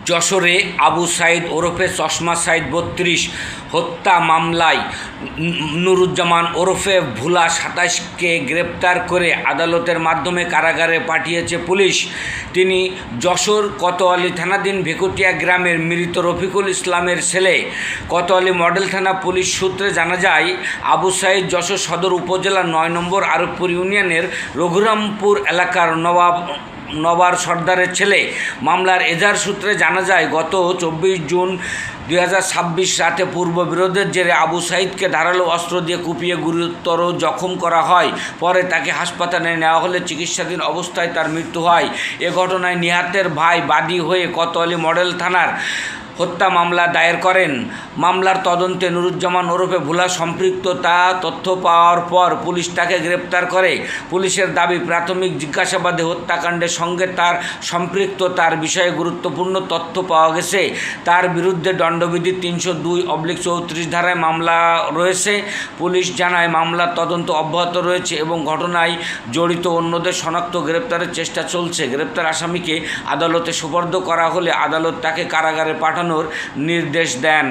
যশোরে আবু সাইদ ওরফে চশমা সাইদ ৩২ হত্যা মামলায় নুরুজ্জামান ওরফে ভোলা ২৭কে গ্রেপ্তার করে আদালতের মাধ্যমে কারাগারে পাঠিয়েছে পুলিশ। তিনি যশোর কোতোয়ালি থানাধীন ভেকুটিয়া গ্রামের মৃত রফিকুল ইসলামের ছেলে। কোতোয়ালি মডেল থানা পুলিশ সূত্রে জানা যায়, আবু সাইদ যশোর সদর উপজেলার ৯ নম্বর আরবপুর ইউনিয়নের রঘুরামপুর এলাকার নবার সর্দারের ছেলে। মামলার এজাহার সূত্রে জানা যায়, গত ২৪ জুন ২০২৬ রাতে পূর্ব বিরোধের জেরে আবু সাইদকে ধারালো অস্ত্র দিয়ে কুপিয়ে গুরুতর জখম করা হয়। পরে তাকে হাসপাতালে নেওয়া হলে চিকিৎসাধীন অবস্থায় তার মৃত্যু হয়। এ ঘটনায় নিহতের ভাই বাদী হয়ে কোতোয়ালি মডেল থানার হত্যা মামলা দায়ের করেন। মামলার তদন্তে নুরুজ্জামান ওরফে ভোলা সম্পৃক্ততা তথ্য পাওয়ার পর পুলিশ তাকে গ্রেপ্তার করে। পুলিশের দাবি, প্রাথমিক জিজ্ঞাসাবাদে হত্যাকাণ্ডের সঙ্গে তার সম্পৃক্ততার বিষয়ে গুরুত্বপূর্ণ তথ্য পাওয়া গেছে। তার বিরুদ্ধে দণ্ডবিধি ৩০২/34 ধারায় মামলা রয়েছে। পুলিশ জানায়, মামলার তদন্ত অব্যাহত রয়েছে এবং ঘটনায় জড়িত অন্যদের শনাক্ত গ্রেপ্তারের চেষ্টা চলছে। গ্রেপ্তার আসামিকে আদালতে সোপর্দ করা হলে আদালত তাকে কারাগারে পাঠানোর নির্দেশ দেন।